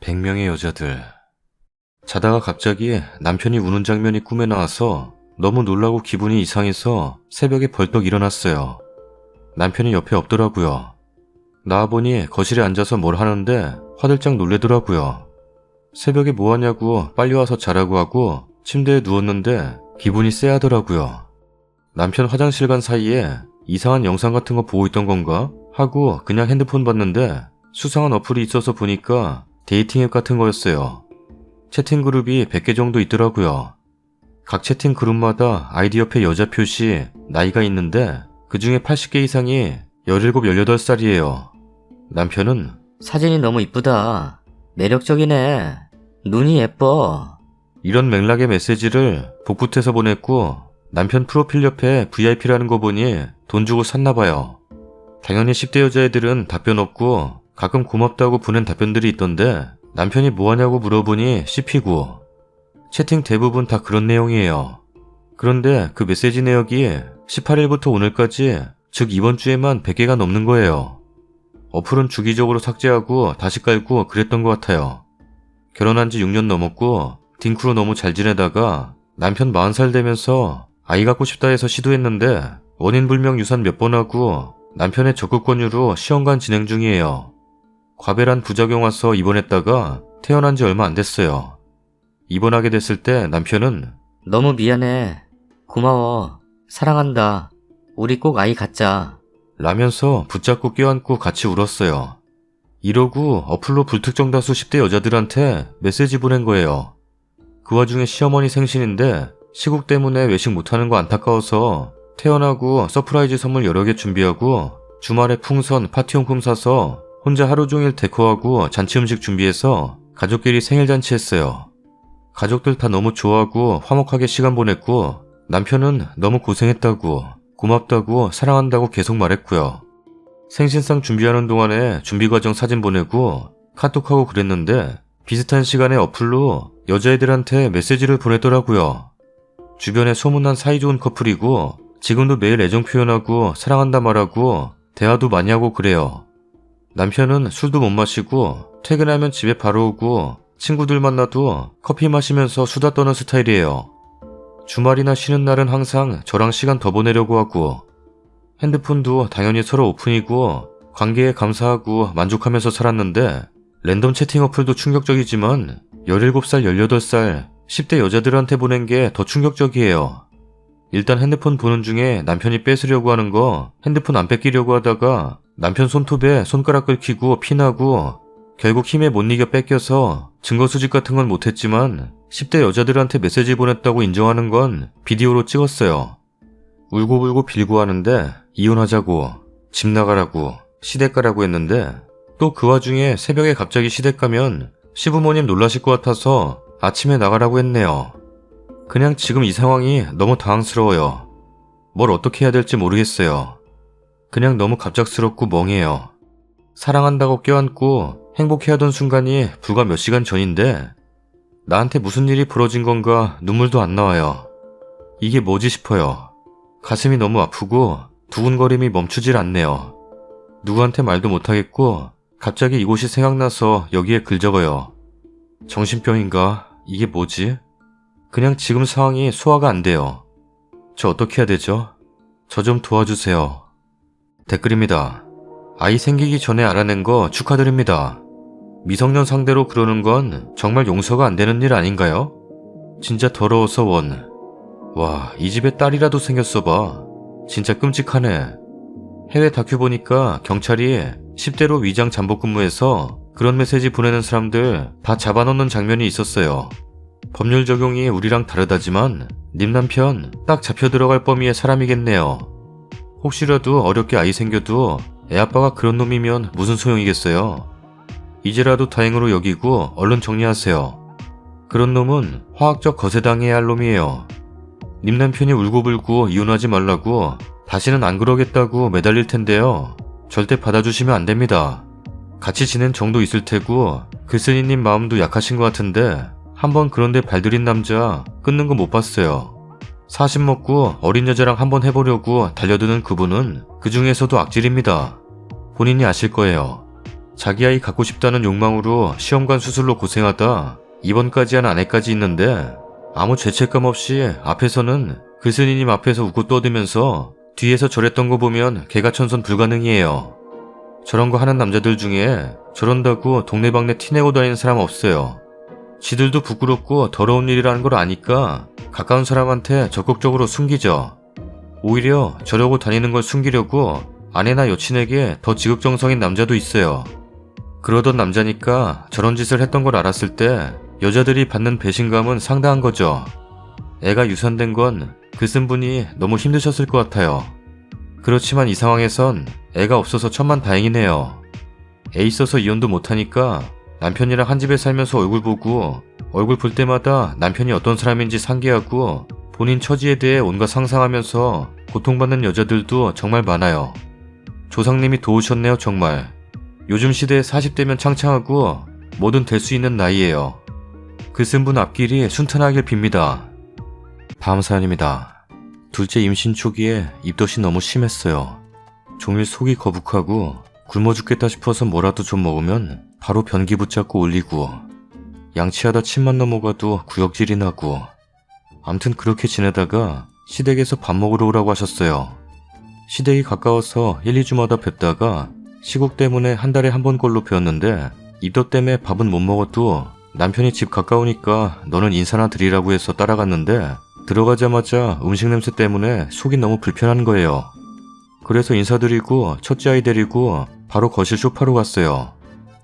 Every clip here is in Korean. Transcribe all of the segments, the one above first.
100명의 여자들. 자다가 갑자기 남편이 우는 장면이 꿈에 나와서 너무 놀라고 기분이 이상해서 새벽에 벌떡 일어났어요. 남편이 옆에 없더라고요. 나와보니 거실에 앉아서 뭘 하는데 화들짝 놀래더라고요. 새벽에 뭐하냐고 빨리 와서 자라고 하고 침대에 누웠는데 기분이 쎄하더라고요. 남편 화장실 간 사이에 이상한 영상 같은 거 보고 있던 건가 하고 그냥 핸드폰 봤는데 수상한 어플이 있어서 보니까 데이팅 앱 같은 거였어요. 채팅 그룹이 100개 정도 있더라고요. 각 채팅 그룹마다 아이디 옆에 여자 표시, 나이가 있는데 그 중에 80개 이상이 17, 18살이에요. 남편은 사진이 너무 이쁘다. 매력적이네. 눈이 예뻐. 이런 맥락의 메시지를 복붙해서 보냈고 남편 프로필 옆에 VIP라는 거 보니 돈 주고 샀나봐요. 당연히 10대 여자애들은 답변 없고 가끔 고맙다고 보낸 답변들이 있던데 남편이 뭐하냐고 물어보니 씹히고 채팅 대부분 다 그런 내용이에요. 그런데 그 메시지 내역이 18일부터 오늘까지 즉 이번 주에만 100개가 넘는 거예요. 어플은 주기적으로 삭제하고 다시 깔고 그랬던 것 같아요. 결혼한 지 6년 넘었고 딩크로 너무 잘 지내다가 남편 40살 되면서 아이 갖고 싶다 해서 시도했는데 원인 불명 유산 몇 번 하고 남편의 적극 권유로 시험관 진행 중이에요. 과배란 부작용 와서 입원했다가 태어난 지 얼마 안 됐어요. 입원하게 됐을 때 남편은 너무 미안해. 고마워. 사랑한다. 우리 꼭 아이 갖자. 라면서 붙잡고 껴안고 같이 울었어요. 이러고 어플로 불특정 다수 10대 여자들한테 메시지 보낸 거예요. 그 와중에 시어머니 생신인데 시국 때문에 외식 못하는 거 안타까워서 태어나고 서프라이즈 선물 여러 개 준비하고 주말에 풍선, 파티용품 사서 혼자 하루 종일 데코하고 잔치 음식 준비해서 가족끼리 생일 잔치했어요. 가족들 다 너무 좋아하고 화목하게 시간 보냈고 남편은 너무 고생했다고 고맙다고 사랑한다고 계속 말했고요. 생신상 준비하는 동안에 준비과정 사진 보내고 카톡하고 그랬는데 비슷한 시간에 어플로 여자애들한테 메시지를 보내더라고요. 주변에 소문난 사이좋은 커플이고 지금도 매일 애정 표현하고 사랑한다 말하고 대화도 많이 하고 그래요. 남편은 술도 못 마시고 퇴근하면 집에 바로 오고 친구들 만나도 커피 마시면서 수다 떠는 스타일이에요. 주말이나 쉬는 날은 항상 저랑 시간 더 보내려고 하고 핸드폰도 당연히 서로 오픈이고 관계에 감사하고 만족하면서 살았는데 랜덤 채팅 어플도 충격적이지만 17살, 18살 10대 여자들한테 보낸 게 더 충격적이에요. 일단 핸드폰 보는 중에 남편이 뺏으려고 하는 거 핸드폰 안 뺏기려고 하다가 남편 손톱에 손가락 긁히고 피나고 결국 힘에 못 이겨 뺏겨서 증거 수집 같은 건 못했지만 10대 여자들한테 메시지 보냈다고 인정하는 건 비디오로 찍었어요. 울고불고 빌고 하는데 이혼하자고, 집 나가라고, 시댁 가라고 했는데 또 그 와중에 새벽에 갑자기 시댁 가면 시부모님 놀라실 것 같아서 아침에 나가라고 했네요. 그냥 지금 이 상황이 너무 당황스러워요. 뭘 어떻게 해야 될지 모르겠어요. 그냥 너무 갑작스럽고 멍해요. 사랑한다고 껴안고 행복해하던 순간이 불과 몇 시간 전인데 나한테 무슨 일이 벌어진 건가 눈물도 안 나와요. 이게 뭐지 싶어요. 가슴이 너무 아프고 두근거림이 멈추질 않네요. 누구한테 말도 못하겠고 갑자기 이곳이 생각나서 여기에 글 적어요. 정신병인가? 이게 뭐지? 그냥 지금 상황이 소화가 안 돼요. 저 어떻게 해야 되죠? 저 좀 도와주세요. 댓글입니다. 아이 생기기 전에 알아낸 거 축하드립니다. 미성년 상대로 그러는 건 정말 용서가 안 되는 일 아닌가요? 진짜 더러워서 원. 와, 이 집에 딸이라도 생겼어 봐. 진짜 끔찍하네. 해외 다큐 보니까 경찰이 10대로 위장 잠복 근무해서 그런 메시지 보내는 사람들 다 잡아놓는 장면이 있었어요. 법률 적용이 우리랑 다르다지만 님 남편 딱 잡혀 들어갈 범위의 사람이겠네요. 혹시라도 어렵게 아이 생겨도 애아빠가 그런 놈이면 무슨 소용이겠어요. 이제라도 다행으로 여기고 얼른 정리하세요. 그런 놈은 화학적 거세당해야 할 놈이에요. 님 남편이 울고불고 이혼하지 말라고 다시는 안 그러겠다고 매달릴 텐데요. 절대 받아주시면 안 됩니다. 같이 지낸 정도 있을 테고 글쓴이님 마음도 약하신 것 같은데 한번 그런데 발들인 남자 끊는 거 못 봤어요. 40 먹고 어린 여자랑 한번 해보려고 달려드는 그분은 그 중에서도 악질입니다. 본인이 아실 거예요. 자기 아이 갖고 싶다는 욕망으로 시험관 수술로 고생하다 입원까지 한 아내까지 있는데 아무 죄책감 없이 앞에서는 그 스님님 앞에서 웃고 떠들면서 뒤에서 저랬던 거 보면 개가천선 불가능이에요. 저런 거 하는 남자들 중에 저런다고 동네방네 티내고 다니는 사람 없어요. 지들도 부끄럽고 더러운 일이라는 걸 아니까 가까운 사람한테 적극적으로 숨기죠. 오히려 저러고 다니는 걸 숨기려고 아내나 여친에게 더 지극정성인 남자도 있어요. 그러던 남자니까 저런 짓을 했던 걸 알았을 때 여자들이 받는 배신감은 상당한 거죠. 애가 유산된 건 그 쓴분이 너무 힘드셨을 것 같아요. 그렇지만 이 상황에선 애가 없어서 천만다행이네요. 애 있어서 이혼도 못하니까 남편이랑 한 집에 살면서 얼굴 보고 얼굴 볼 때마다 남편이 어떤 사람인지 상기하고 본인 처지에 대해 온갖 상상하면서 고통받는 여자들도 정말 많아요. 조상님이 도우셨네요 정말. 요즘 시대에 40대면 창창하고 뭐든 될 수 있는 나이예요. 그 쓴분 앞길이 순탄하길 빕니다. 다음 사연입니다. 둘째 임신 초기에 입덧이 너무 심했어요. 종일 속이 거북하고 굶어 죽겠다 싶어서 뭐라도 좀 먹으면 바로 변기 붙잡고 울리고 양치하다 침만 넘어가도 구역질이 나고 암튼 그렇게 지내다가 시댁에서 밥 먹으러 오라고 하셨어요. 시댁이 가까워서 1, 2주마다 뵙다가 시국 때문에 한 달에 한 번 꼴로 배웠는데 입덧 때문에 밥은 못 먹어도 남편이 집 가까우니까 너는 인사나 드리라고 해서 따라갔는데 들어가자마자 음식 냄새 때문에 속이 너무 불편한 거예요. 그래서 인사드리고 첫째 아이 데리고 바로 거실 소파로 갔어요.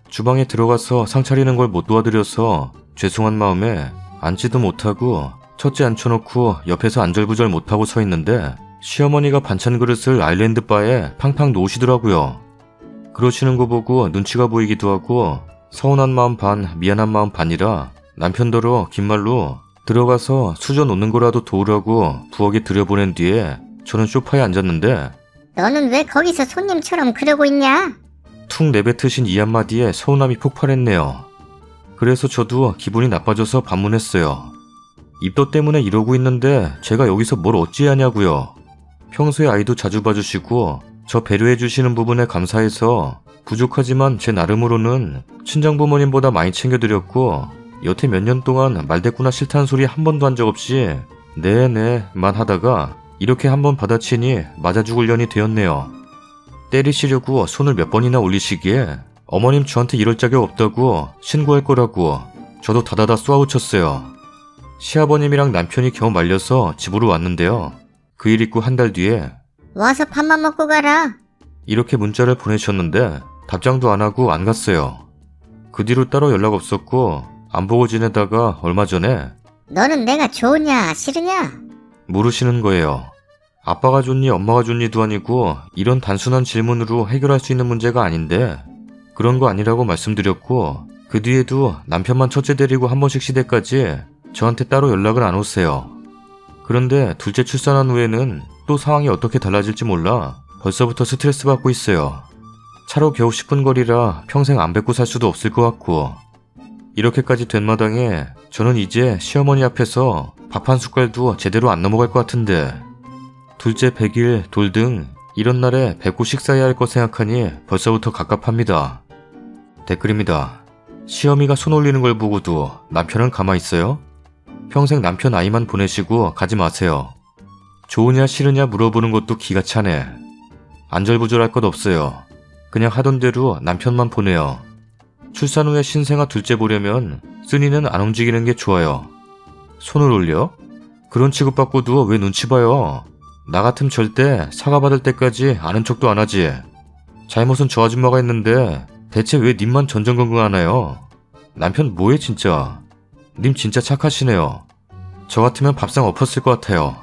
주방에 들어가서 상 차리는 걸 못 도와드려서 죄송한 마음에 앉지도 못하고 첫째 앉혀놓고 옆에서 안절부절 못하고 서 있는데 시어머니가 반찬 그릇을 아일랜드 바에 팡팡 놓으시더라고요. 그러시는 거 보고 눈치가 보이기도 하고 서운한 마음 반 미안한 마음 반이라 남편더러 긴 말로 들어가서 수저 놓는 거라도 도우라고 부엌에 들여보낸 뒤에 저는 소파에 앉았는데 너는 왜 거기서 손님처럼 그러고 있냐? 툭 내뱉으신 이 한마디에 서운함이 폭발했네요. 그래서 저도 기분이 나빠져서 반문했어요. 입덧 때문에 이러고 있는데 제가 여기서 뭘 어찌하냐고요. 평소에 아이도 자주 봐주시고 저 배려해주시는 부분에 감사해서 부족하지만 제 나름으로는 친정부모님보다 많이 챙겨드렸고 여태 몇 년 동안 말대꾸나 싫다는 소리 한 번도 한 적 없이 네네만 하다가 이렇게 한 번 받아치니 맞아 죽을 년이 되었네요. 때리시려고 손을 몇 번이나 올리시기에 어머님 저한테 이럴 자격 없다고 신고할 거라고 저도 다다다 쏘아붙였어요. 시아버님이랑 남편이 겨우 말려서 집으로 왔는데요. 그 일 있고 한 달 뒤에 와서 밥만 먹고 가라. 이렇게 문자를 보내셨는데 답장도 안 하고 안 갔어요. 그 뒤로 따로 연락 없었고 안 보고 지내다가 얼마 전에 너는 내가 좋으냐 싫으냐? 물으시는 거예요. 아빠가 좋니 엄마가 좋니도 아니고 이런 단순한 질문으로 해결할 수 있는 문제가 아닌데 그런 거 아니라고 말씀드렸고 그 뒤에도 남편만 첫째 데리고 한 번씩 시댁까지 저한테 따로 연락을 안 오세요. 그런데 둘째 출산한 후에는 또 상황이 어떻게 달라질지 몰라 벌써부터 스트레스 받고 있어요. 차로 겨우 10분 거리라 평생 안 뵙고 살 수도 없을 것 같고 이렇게까지 된 마당에 저는 이제 시어머니 앞에서 밥 한 숟갈도 제대로 안 넘어갈 것 같은데 둘째 100일 돌 등 이런 날에 뵙고 식사해야 할 것 생각하니 벌써부터 갑갑합니다. 댓글입니다. 시어미가 손 올리는 걸 보고도 남편은 가만히 있어요? 평생 남편 아이만 보내시고 가지 마세요. 좋으냐 싫으냐 물어보는 것도 기가 차네. 안절부절할 것 없어요. 그냥 하던 대로 남편만 보내요. 출산 후에 신생아 둘째 보려면 쓰니는 안 움직이는 게 좋아요. 손을 올려? 그런 취급받고도 왜 눈치 봐요? 나 같으면 절대 사과받을 때까지 아는 척도 안 하지. 잘못은 저 아줌마가 했는데 대체 왜 님만 전전긍긍하나요? 남편 뭐해 진짜. 님 진짜 착하시네요. 저 같으면 밥상 엎었을 것 같아요.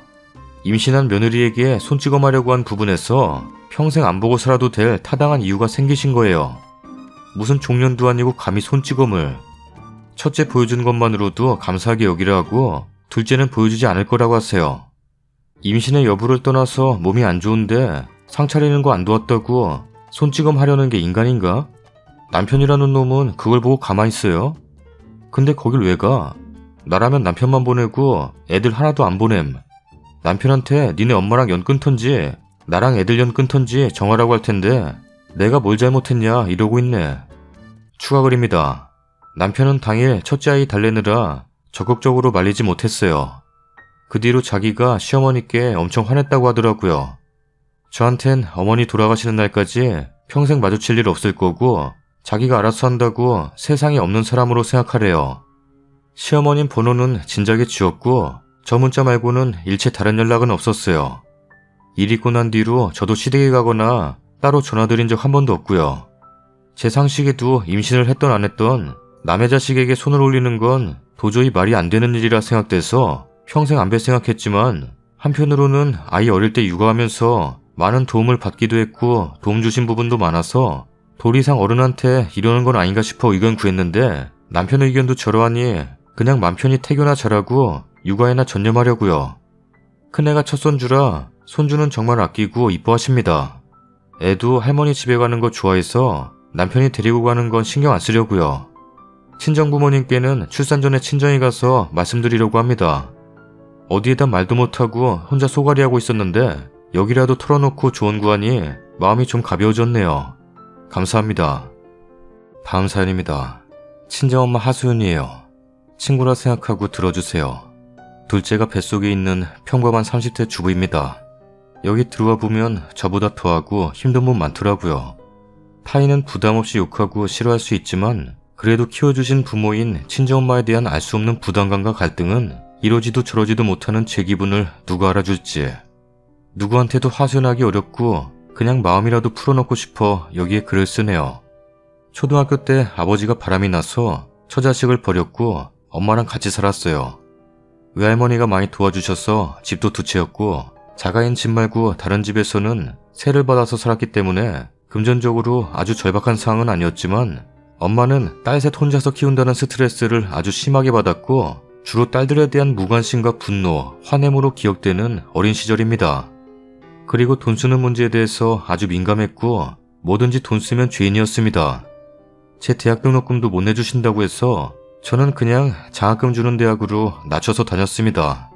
임신한 며느리에게 손찌검하려고 한 부분에서 평생 안 보고 살아도 될 타당한 이유가 생기신 거예요. 무슨 종년도 아니고 감히 손찌검을. 첫째 보여준 것만으로도 감사하게 여기려 하고 둘째는 보여주지 않을 거라고 하세요. 임신의 여부를 떠나서 몸이 안 좋은데 상 차리는 거 안 도왔다고 손찌검 하려는 게 인간인가? 남편이라는 놈은 그걸 보고 가만히 있어요? 근데 거길 왜 가? 나라면 남편만 보내고 애들 하나도 안 보냄. 남편한테 니네 엄마랑 연 끊던지 나랑 애들 연 끊던지 정하라고 할 텐데 내가 뭘 잘못했냐 이러고 있네. 추가 글입니다. 남편은 당일 첫째 아이 달래느라 적극적으로 말리지 못했어요. 그 뒤로 자기가 시어머니께 엄청 화냈다고 하더라고요. 저한텐 어머니 돌아가시는 날까지 평생 마주칠 일 없을 거고 자기가 알아서 한다고 세상에 없는 사람으로 생각하래요. 시어머님 번호는 진작에 지웠고 저 문자 말고는 일체 다른 연락은 없었어요. 일 있고 난 뒤로 저도 시댁에 가거나 따로 전화드린 적 한 번도 없고요. 제 상식에도 임신을 했던 안 했던 남의 자식에게 손을 올리는 건 도저히 말이 안 되는 일이라 생각돼서 평생 안 뵐 생각했지만 한편으로는 아이 어릴 때 육아하면서 많은 도움을 받기도 했고 도움 주신 부분도 많아서 돌 이상 어른한테 이러는 건 아닌가 싶어 의견 구했는데 남편 의견도 저러하니 그냥 맘 편히 태교나 잘하고 육아에나 전념하려고요. 큰애가 첫 손주라 손주는 정말 아끼고 이뻐하십니다. 애도 할머니 집에 가는 거 좋아해서 남편이 데리고 가는 건 신경 안 쓰려고요. 친정부모님께는 출산 전에 친정에 가서 말씀드리려고 합니다. 어디에다 말도 못하고 혼자 소갈이하고 있었는데 여기라도 털어놓고 조언 구하니 마음이 좀 가벼워졌네요. 감사합니다. 다음 사연입니다. 친정엄마 하수연이에요. 친구라 생각하고 들어주세요. 둘째가 뱃속에 있는 평범한 30대 주부입니다. 여기 들어와 보면 저보다 더하고 힘든 분 많더라고요. 타인은 부담없이 욕하고 싫어할 수 있지만 그래도 키워주신 부모인 친정엄마에 대한 알 수 없는 부담감과 갈등은 이러지도 저러지도 못하는 제 기분을 누가 알아줄지. 누구한테도 하소연하기 어렵고 그냥 마음이라도 풀어놓고 싶어 여기에 글을 쓰네요. 초등학교 때 아버지가 바람이 나서 처자식을 버렸고 엄마랑 같이 살았어요. 외할머니가 많이 도와주셔서 집도 두 채였고 자가인 집 말고 다른 집에서는 세를 받아서 살았기 때문에 금전적으로 아주 절박한 상황은 아니었지만 엄마는 딸 셋 혼자서 키운다는 스트레스를 아주 심하게 받았고 주로 딸들에 대한 무관심과 분노, 화냄으로 기억되는 어린 시절입니다. 그리고 돈 쓰는 문제에 대해서 아주 민감했고 뭐든지 돈 쓰면 죄인이었습니다. 제 대학 등록금도 못 내주신다고 해서 저는 그냥 장학금 주는 대학으로 낮춰서 다녔습니다.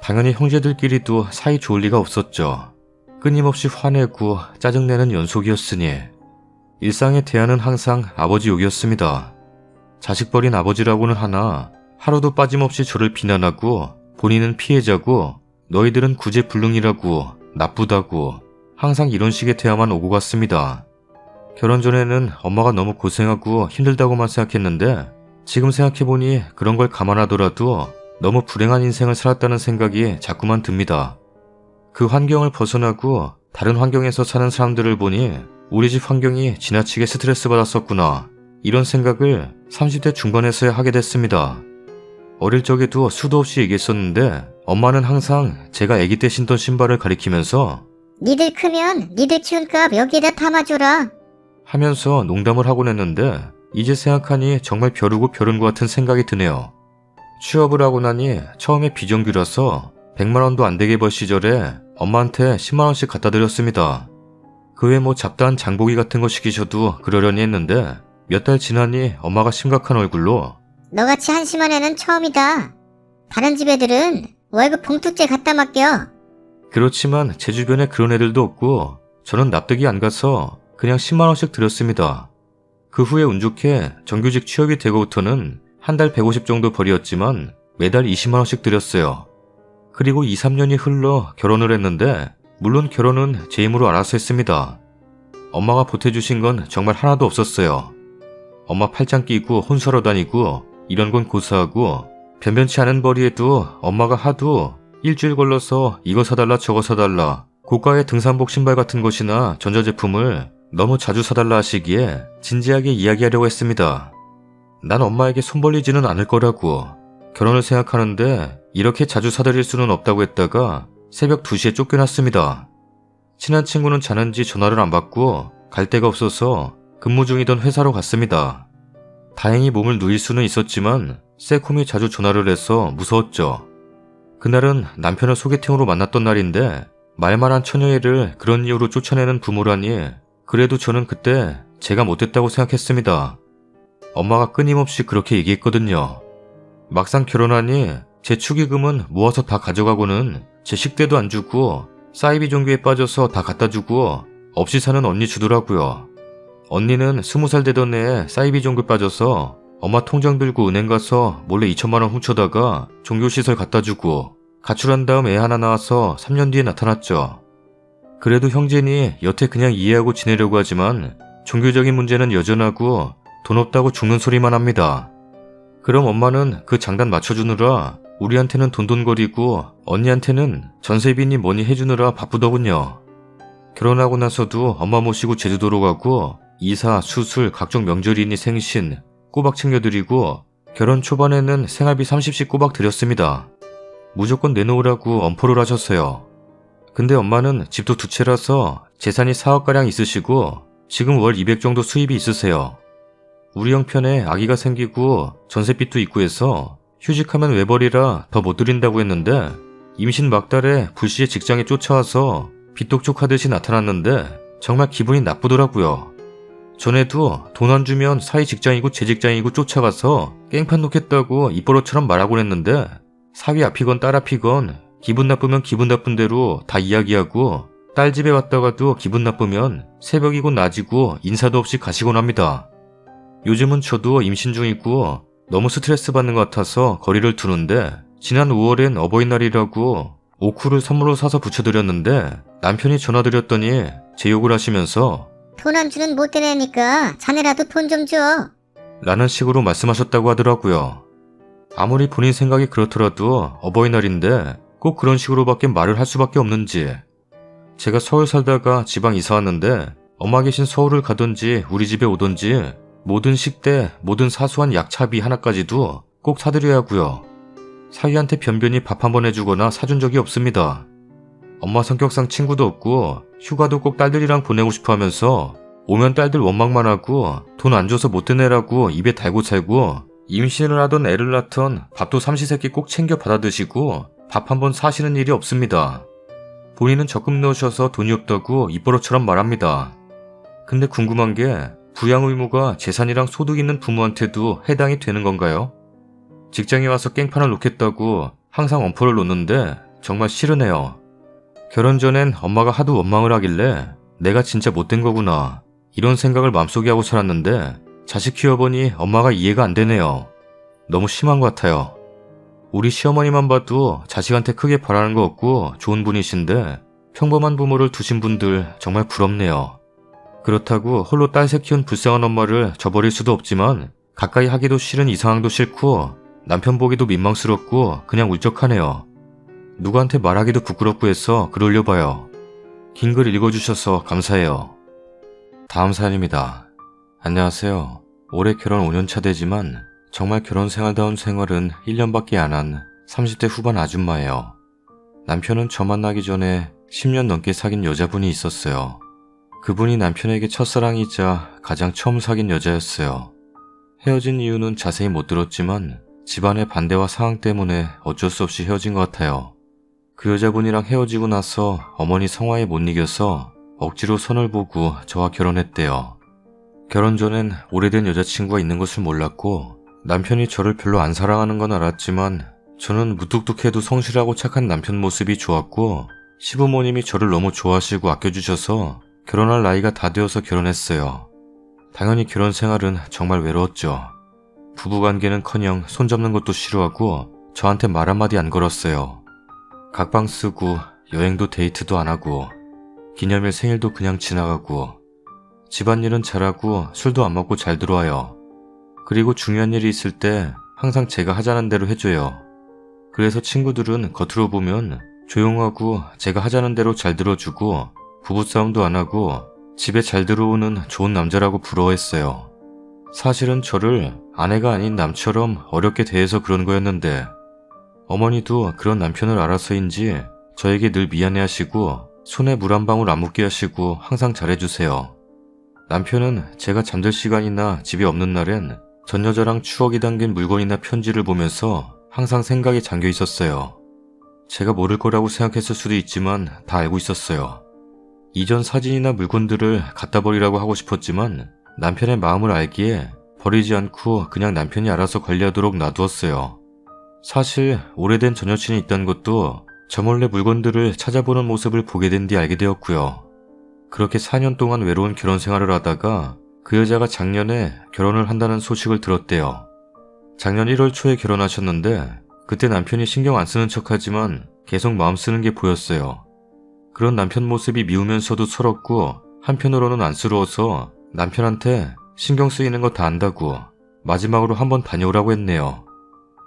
당연히 형제들끼리도 사이 좋을 리가 없었죠. 끊임없이 화내고 짜증내는 연속이었으니 일상의 대안은 항상 아버지 욕이었습니다. 자식 버린 아버지라고는 하나 하루도 빠짐없이 저를 비난하고 본인은 피해자고 너희들은 구제불능이라고 나쁘다고 항상 이런 식의 대화만 오고 갔습니다. 결혼 전에는 엄마가 너무 고생하고 힘들다고만 생각했는데 지금 생각해보니 그런 걸 감안하더라도 너무 불행한 인생을 살았다는 생각이 자꾸만 듭니다. 그 환경을 벗어나고 다른 환경에서 사는 사람들을 보니 우리 집 환경이 지나치게 스트레스 받았었구나 이런 생각을 30대 중반에서야 하게 됐습니다. 어릴 적에도 수도 없이 얘기했었는데 엄마는 항상 제가 아기 때 신던 신발을 가리키면서 니들 크면 니들 키운 값 여기에다 담아줘라 하면서 농담을 하곤 했는데 이제 생각하니 정말 벼르고 벼른 것 같은 생각이 드네요. 취업을 하고 나니 처음에 비정규라서 100만 원도 안 되게 벌 시절에 엄마한테 10만 원씩 갖다 드렸습니다. 그 외 뭐 잡다한 장보기 같은 거 시키셔도 그러려니 했는데 몇 달 지나니 엄마가 심각한 얼굴로 너같이 한심한 애는 처음이다. 다른 집 애들은 월급 봉투째 갖다 맡겨. 그렇지만 제 주변에 그런 애들도 없고 저는 납득이 안 가서 그냥 10만 원씩 드렸습니다. 그 후에 운 좋게 정규직 취업이 되고부터는 한 달 150 정도 벌이었지만 매달 20만 원씩 드렸어요. 그리고 2, 3년이 흘러 결혼을 했는데 물론 결혼은 제 힘으로 알아서 했습니다. 엄마가 보태주신 건 정말 하나도 없었어요. 엄마 팔짱 끼고 혼수하러 다니고 이런 건 고사하고 변변치 않은 벌이에도 엄마가 하도 일주일 걸러서 이거 사달라 저거 사달라 고가의 등산복 신발 같은 것이나 전자제품을 너무 자주 사달라 하시기에 진지하게 이야기하려고 했습니다. 난 엄마에게 손 벌리지는 않을 거라고 결혼을 생각하는데 이렇게 자주 사드릴 수는 없다고 했다가 새벽 2시에 쫓겨났습니다. 친한 친구는 자는지 전화를 안 받고 갈 데가 없어서 근무 중이던 회사로 갔습니다. 다행히 몸을 누일 수는 있었지만 새콤이 자주 전화를 해서 무서웠죠. 그날은 남편을 소개팅으로 만났던 날인데 말만한 처녀애를 그런 이유로 쫓아내는 부모라니 그래도 저는 그때 제가 못됐다고 생각했습니다. 엄마가 끊임없이 그렇게 얘기했거든요. 막상 결혼하니 제 축의금은 모아서 다 가져가고는 제 식대도 안 주고 사이비 종교에 빠져서 다 갖다 주고 없이 사는 언니 주더라고요. 언니는 20살 되던 해에 사이비 종교 빠져서 엄마 통장 들고 은행 가서 몰래 2천만 원 훔쳐다가 종교시설 갖다 주고 가출한 다음 애 하나 낳아서 3년 뒤에 나타났죠. 그래도 형제니 여태 그냥 이해하고 지내려고 하지만 종교적인 문제는 여전하고 돈 없다고 죽는 소리만 합니다. 그럼 엄마는 그 장단 맞춰주느라 우리한테는 돈돈거리고 언니한테는 전세비니 뭐니 해주느라 바쁘더군요. 결혼하고 나서도 엄마 모시고 제주도로 가고 이사, 수술, 각종 명절이니 생신 꼬박 챙겨드리고 결혼 초반에는 생활비 30씩 꼬박 드렸습니다. 무조건 내놓으라고 엄포를 하셨어요. 근데 엄마는 집도 두 채라서 재산이 4억가량 있으시고 지금 월 200 정도 수입이 있으세요. 우리 형편에 아기가 생기고 전세빚도 있고 해서 휴직하면 외벌이라 더 못 드린다고 했는데 임신 막달에 불시에 직장에 쫓아와서 빚독촉하듯이 나타났는데 정말 기분이 나쁘더라고요. 전에도 돈 안 주면 사위 직장이고 제 직장이고 쫓아가서 깽판 놓겠다고 입버릇처럼 말하곤 했는데 사위 앞이건 딸 앞이건 기분 나쁘면 기분 나쁜 대로 다 이야기하고 딸 집에 왔다가도 기분 나쁘면 새벽이고 낮이고 인사도 없이 가시곤 합니다. 요즘은 저도 임신 중이고 너무 스트레스 받는 것 같아서 거리를 두는데 지난 5월엔 어버이날이라고 오쿠를 선물로 사서 붙여드렸는데 남편이 전화드렸더니 제 욕을 하시면서 돈 안 주는 못된 애니까 자네라도 돈 좀 줘. 라는 식으로 말씀하셨다고 하더라고요. 아무리 본인 생각이 그렇더라도 어버이날인데 꼭 그런 식으로밖에 말을 할 수밖에 없는지. 제가 서울 살다가 지방 이사 왔는데 엄마 계신 서울을 가든지 우리 집에 오든지 모든 식대, 모든 사소한 약차비 하나까지도 꼭 사드려야 하고요. 사위한테 변변히 밥 한 번 해주거나 사준 적이 없습니다. 엄마 성격상 친구도 없고 휴가도 꼭 딸들이랑 보내고 싶어 하면서 오면 딸들 원망만 하고 돈 안 줘서 못된 애라고 입에 달고 살고 임신을 하던 애를 낳던 밥도 삼시세끼 꼭 챙겨 받아 드시고 밥 한 번 사시는 일이 없습니다. 본인은 적금 넣으셔서 돈이 없다고 입버릇처럼 말합니다. 근데 궁금한 게 부양 의무가 재산이랑 소득 있는 부모한테도 해당이 되는 건가요? 직장에 와서 깽판을 놓겠다고 항상 엄포를 놓는데 정말 싫으네요. 결혼 전엔 엄마가 하도 원망을 하길래 내가 진짜 못된 거구나 이런 생각을 마음속에 하고 살았는데 자식 키워보니 엄마가 이해가 안 되네요. 너무 심한 것 같아요. 우리 시어머니만 봐도 자식한테 크게 바라는 거 없고 좋은 분이신데 평범한 부모를 두신 분들 정말 부럽네요. 그렇다고 홀로 딸 셋 키운 불쌍한 엄마를 저버릴 수도 없지만 가까이 하기도 싫은 이 상황도 싫고 남편 보기도 민망스럽고 그냥 울적하네요. 누구한테 말하기도 부끄럽고 해서 글 올려봐요. 긴 글 읽어주셔서 감사해요. 다음 사연입니다. 안녕하세요. 올해 결혼 5년차 되지만 정말 결혼 생활다운 생활은 1년밖에 안 한 30대 후반 아줌마예요. 남편은 저 만나기 전에 10년 넘게 사귄 여자분이 있었어요. 그분이 남편에게 첫사랑이자 가장 처음 사귄 여자였어요. 헤어진 이유는 자세히 못 들었지만 집안의 반대와 상황 때문에 어쩔 수 없이 헤어진 것 같아요. 그 여자분이랑 헤어지고 나서 어머니 성화에 못 이겨서 억지로 선을 보고 저와 결혼했대요. 결혼 전엔 오래된 여자친구가 있는 것을 몰랐고 남편이 저를 별로 안 사랑하는 건 알았지만 저는 무뚝뚝해도 성실하고 착한 남편 모습이 좋았고 시부모님이 저를 너무 좋아하시고 아껴주셔서 결혼할 나이가 다 되어서 결혼했어요. 당연히 결혼 생활은 정말 외로웠죠. 부부관계는커녕 손잡는 것도 싫어하고 저한테 말 한마디 안 걸었어요. 각방 쓰고 여행도 데이트도 안 하고 기념일 생일도 그냥 지나가고 집안일은 잘하고 술도 안 먹고 잘 들어와요. 그리고 중요한 일이 있을 때 항상 제가 하자는 대로 해줘요. 그래서 친구들은 겉으로 보면 조용하고 제가 하자는 대로 잘 들어주고 부부싸움도 안 하고 집에 잘 들어오는 좋은 남자라고 부러워했어요. 사실은 저를 아내가 아닌 남처럼 어렵게 대해서 그런 거였는데 어머니도 그런 남편을 알아서인지 저에게 늘 미안해하시고 손에 물 한 방울 안 묻게 하시고 항상 잘해주세요. 남편은 제가 잠들 시간이나 집에 없는 날엔 전 여자랑 추억이 담긴 물건이나 편지를 보면서 항상 생각에 잠겨 있었어요. 제가 모를 거라고 생각했을 수도 있지만 다 알고 있었어요. 이전 사진이나 물건들을 갖다 버리라고 하고 싶었지만 남편의 마음을 알기에 버리지 않고 그냥 남편이 알아서 관리하도록 놔두었어요. 사실 오래된 전 여친이 있다는 것도 저 몰래 물건들을 찾아보는 모습을 보게 된 뒤 알게 되었고요. 그렇게 4년 동안 외로운 결혼 생활을 하다가 그 여자가 작년에 결혼을 한다는 소식을 들었대요. 작년 1월 초에 결혼하셨는데 그때 남편이 신경 안 쓰는 척하지만 계속 마음 쓰는 게 보였어요. 그런 남편 모습이 미우면서도 서럽고 한편으로는 안쓰러워서 남편한테 신경 쓰이는 거 다 안다고 마지막으로 한번 다녀오라고 했네요.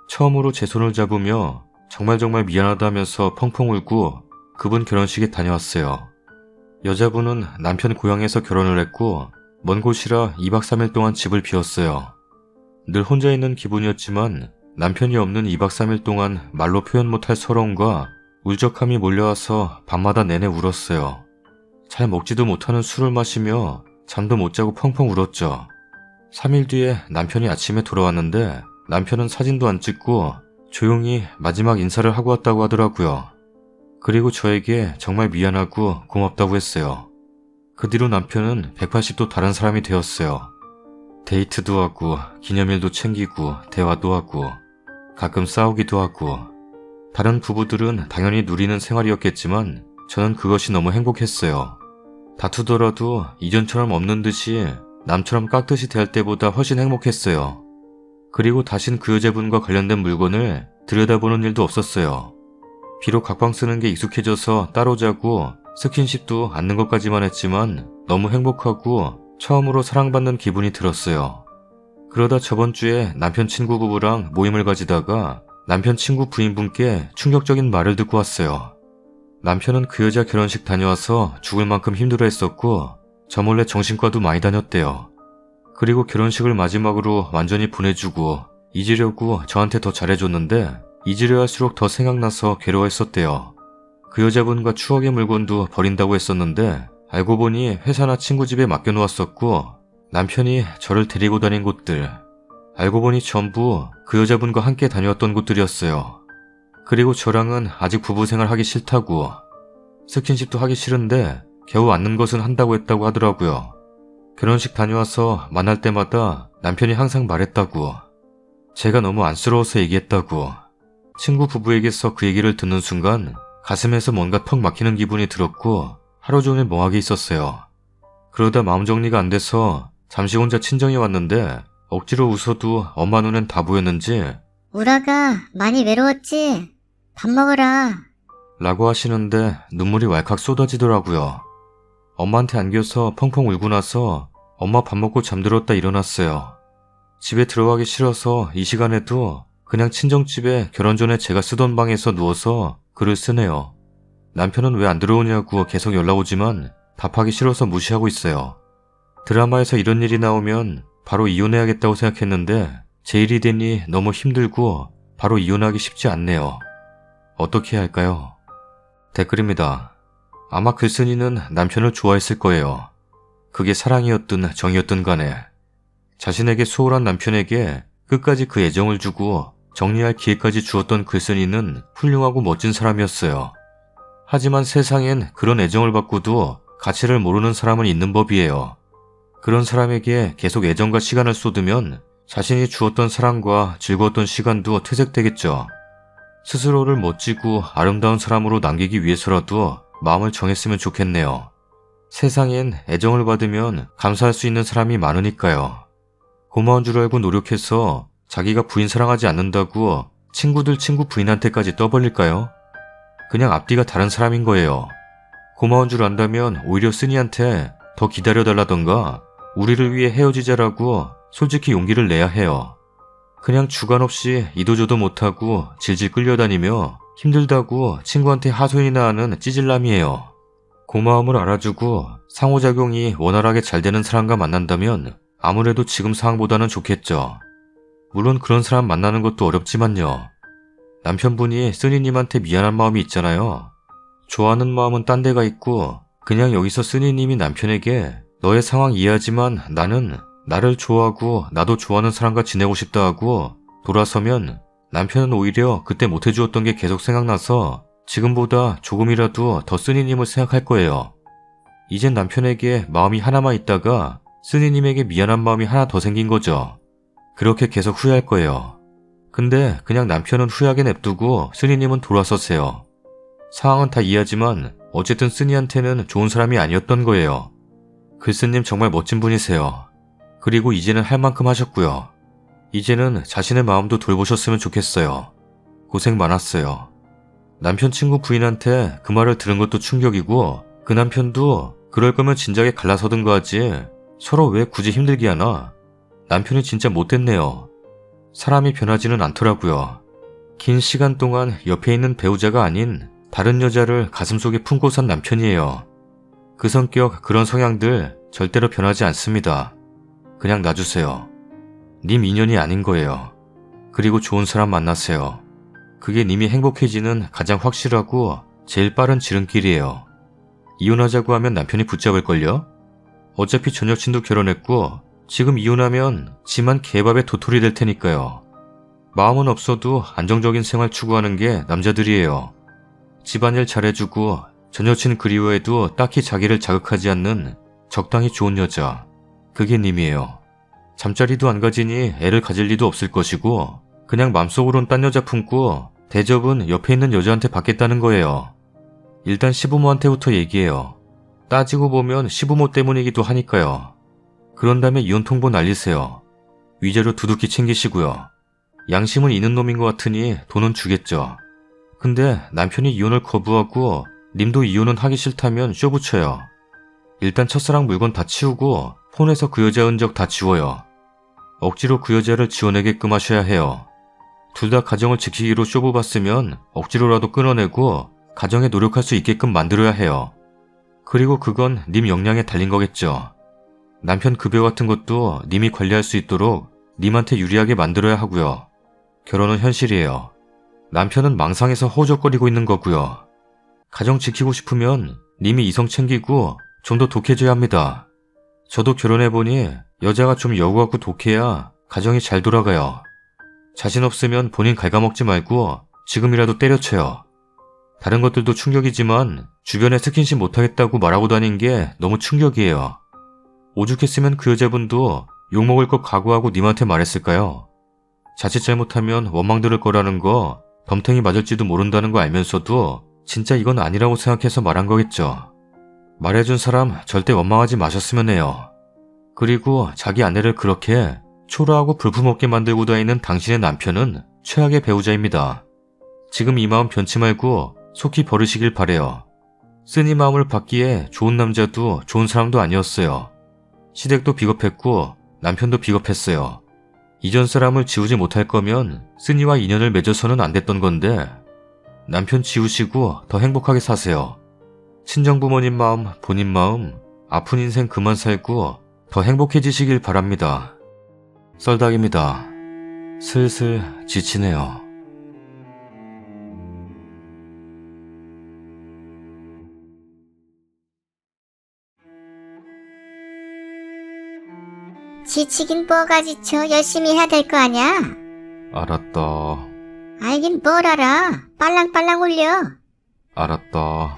처음으로 제 손을 잡으며 정말 미안하다면서 펑펑 울고 그분 결혼식에 다녀왔어요. 여자분은 남편 고향에서 결혼을 했고 먼 곳이라 2박 3일 동안 집을 비웠어요. 늘 혼자 있는 기분이었지만 남편이 없는 2박 3일 동안 말로 표현 못할 서러움과 울적함이 몰려와서 밤마다 내내 울었어요. 잘 먹지도 못하는 술을 마시며 잠도 못 자고 펑펑 울었죠. 3일 뒤에 남편이 아침에 돌아왔는데 남편은 사진도 안 찍고 조용히 마지막 인사를 하고 왔다고 하더라고요. 그리고 저에게 정말 미안하고 고맙다고 했어요. 그 뒤로 남편은 180도 다른 사람이 되었어요. 데이트도 하고 기념일도 챙기고 대화도 하고 가끔 싸우기도 하고 다른 부부들은 당연히 누리는 생활이었겠지만 저는 그것이 너무 행복했어요. 다투더라도 이전처럼 없는 듯이 남처럼 깍듯이 대할 때보다 훨씬 행복했어요. 그리고 다신 그 여자분과 관련된 물건을 들여다보는 일도 없었어요. 비록 각방 쓰는 게 익숙해져서 따로 자고 스킨십도 않는 것까지만 했지만 너무 행복하고 처음으로 사랑받는 기분이 들었어요. 그러다 저번 주에 남편 친구 부부랑 모임을 가지다가 남편 친구 부인분께 충격적인 말을 듣고 왔어요. 남편은 그 여자 결혼식 다녀와서 죽을 만큼 힘들어했었고 저 몰래 정신과도 많이 다녔대요. 그리고 결혼식을 마지막으로 완전히 보내주고 잊으려고 저한테 더 잘해줬는데 잊으려 할수록 더 생각나서 괴로워했었대요. 그 여자분과 추억의 물건도 버린다고 했었는데 알고 보니 회사나 친구 집에 맡겨놓았었고 남편이 저를 데리고 다닌 곳들 알고 보니 전부 그 여자분과 함께 다녀왔던 곳들이었어요. 그리고 저랑은 아직 부부생활 하기 싫다고 스킨십도 하기 싫은데 겨우 앉는 것은 한다고 했다고 하더라고요. 결혼식 다녀와서 만날 때마다 남편이 항상 말했다고 제가 너무 안쓰러워서 얘기했다고 친구 부부에게서 그 얘기를 듣는 순간 가슴에서 뭔가 턱 막히는 기분이 들었고 하루 종일 멍하게 있었어요. 그러다 마음 정리가 안 돼서 잠시 혼자 친정에 왔는데 억지로 웃어도 엄마 눈엔 다 보였는지 우라가 많이 외로웠지? 밥 먹어라. 라고 하시는데 눈물이 왈칵 쏟아지더라고요. 엄마한테 안겨서 펑펑 울고 나서 엄마 밥 먹고 잠들었다 일어났어요. 집에 들어가기 싫어서 이 시간에도 그냥 친정집에 결혼 전에 제가 쓰던 방에서 누워서 글을 쓰네요. 남편은 왜 안 들어오냐고 계속 연락 오지만 답하기 싫어서 무시하고 있어요. 드라마에서 이런 일이 나오면 바로 이혼해야겠다고 생각했는데 제 일이 되니 너무 힘들고 바로 이혼하기 쉽지 않네요. 어떻게 해야 할까요? 댓글입니다. 아마 글쓴이는 남편을 좋아했을 거예요. 그게 사랑이었든 정이었든 간에 자신에게 소홀한 남편에게 끝까지 그 애정을 주고 정리할 기회까지 주었던 글쓴이는 훌륭하고 멋진 사람이었어요. 하지만 세상엔 그런 애정을 받고도 가치를 모르는 사람은 있는 법이에요. 그런 사람에게 계속 애정과 시간을 쏟으면 자신이 주었던 사랑과 즐거웠던 시간도 퇴색되겠죠. 스스로를 멋지고 아름다운 사람으로 남기기 위해서라도 마음을 정했으면 좋겠네요. 세상엔 애정을 받으면 감사할 수 있는 사람이 많으니까요. 고마운 줄 알고 노력해서 자기가 부인 사랑하지 않는다고 친구들 친구 부인한테까지 떠벌릴까요? 그냥 앞뒤가 다른 사람인 거예요. 고마운 줄 안다면 오히려 쓴이한테 더 기다려달라던가 우리를 위해 헤어지자라고 솔직히 용기를 내야 해요. 그냥 주관 없이 이도저도 못하고 질질 끌려다니며 힘들다고 친구한테 하소연이나 하는 찌질남이에요. 고마움을 알아주고 상호작용이 원활하게 잘 되는 사람과 만난다면 아무래도 지금 상황보다는 좋겠죠. 물론 그런 사람 만나는 것도 어렵지만요. 남편분이 쓰니님한테 미안한 마음이 있잖아요. 좋아하는 마음은 딴 데가 있고 그냥 여기서 쓰니님이 남편에게 너의 상황 이해하지만 나는 나를 좋아하고 나도 좋아하는 사람과 지내고 싶다 하고 돌아서면 남편은 오히려 그때 못해주었던 게 계속 생각나서 지금보다 조금이라도 더 쓰니님을 생각할 거예요. 이젠 남편에게 마음이 하나만 있다가 쓰니님에게 미안한 마음이 하나 더 생긴 거죠. 그렇게 계속 후회할 거예요. 근데 그냥 남편은 후회하게 냅두고 쓰니님은 돌아서세요. 상황은 다 이해하지만 어쨌든 쓰니한테는 좋은 사람이 아니었던 거예요. 글쓰님 정말 멋진 분이세요. 그리고 이제는 할 만큼 하셨고요. 이제는 자신의 마음도 돌보셨으면 좋겠어요. 고생 많았어요. 남편 친구 부인한테 그 말을 들은 것도 충격이고 그 남편도 그럴 거면 진작에 갈라서든가 하지 서로 왜 굳이 힘들게 하나? 남편이 진짜 못됐네요. 사람이 변하지는 않더라고요. 긴 시간 동안 옆에 있는 배우자가 아닌 다른 여자를 가슴속에 품고 산 남편이에요. 그 성격, 그런 성향들 절대로 변하지 않습니다. 그냥 놔주세요. 님 인연이 아닌 거예요. 그리고 좋은 사람 만나세요. 그게 님이 행복해지는 가장 확실하고 제일 빠른 지름길이에요. 이혼하자고 하면 남편이 붙잡을걸요? 어차피 전 여친도 결혼했고 지금 이혼하면 지만 개밥에 도토리 될 테니까요. 마음은 없어도 안정적인 생활 추구하는 게 남자들이에요. 집안일 잘해주고 전 여친 그리워해도 딱히 자기를 자극하지 않는 적당히 좋은 여자. 그게 님이에요. 잠자리도 안 가지니 애를 가질 리도 없을 것이고 그냥 맘속으론 딴 여자 품고 대접은 옆에 있는 여자한테 받겠다는 거예요. 일단 시부모한테부터 얘기해요. 따지고 보면 시부모 때문이기도 하니까요. 그런 다음에 이혼 통보 날리세요. 위자료 두둑히 챙기시고요. 양심은 있는 놈인 것 같으니 돈은 주겠죠. 근데 남편이 이혼을 거부하고 님도 이혼은 하기 싫다면 쇼 붙여요. 일단 첫사랑 물건 다 치우고 폰에서 그 여자 흔적 다 지워요. 억지로 그 여자를 지워내게끔 하셔야 해요. 둘 다 가정을 지키기로 쇼부 봤으면 억지로라도 끊어내고 가정에 노력할 수 있게끔 만들어야 해요. 그리고 그건 님 역량에 달린 거겠죠. 남편 급여 같은 것도 님이 관리할 수 있도록 님한테 유리하게 만들어야 하고요. 결혼은 현실이에요. 남편은 망상에서 허우적거리고 있는 거고요. 가정 지키고 싶으면 님이 이성 챙기고 좀 더 독해져야 합니다. 저도 결혼해보니 여자가 좀 여우 같고 독해야 가정이 잘 돌아가요. 자신 없으면 본인 갉아먹지 말고 지금이라도 때려쳐요. 다른 것들도 충격이지만 주변에 스킨십 못하겠다고 말하고 다닌 게 너무 충격이에요. 오죽했으면 그 여자분도 욕먹을 것 각오하고 님한테 말했을까요? 자칫 잘못하면 원망 들을 거라는 거, 덤탱이 맞을지도 모른다는 거 알면서도 진짜 이건 아니라고 생각해서 말한 거겠죠. 말해준 사람 절대 원망하지 마셨으면 해요. 그리고 자기 아내를 그렇게 초라하고 불품없게 만들고 다니는 당신의 남편은 최악의 배우자입니다. 지금 이 마음 변치 말고 속히 버리시길 바래요. 쓴 이 마음을 받기에 좋은 남자도 좋은 사람도 아니었어요. 시댁도 비겁했고 남편도 비겁했어요. 이전 사람을 지우지 못할 거면 쓴이와 인연을 맺어서는 안 됐던 건데 남편 지우시고 더 행복하게 사세요. 친정부모님 마음, 본인 마음, 아픈 인생 그만 살고 더 행복해지시길 바랍니다. 썰닭입니다. 슬슬 지치네요. 지치긴 뭐가 지쳐. 열심히 해야 될 거 아냐. 알았다. 알긴 뭘 알아. 빨랑빨랑 올려. 알았다.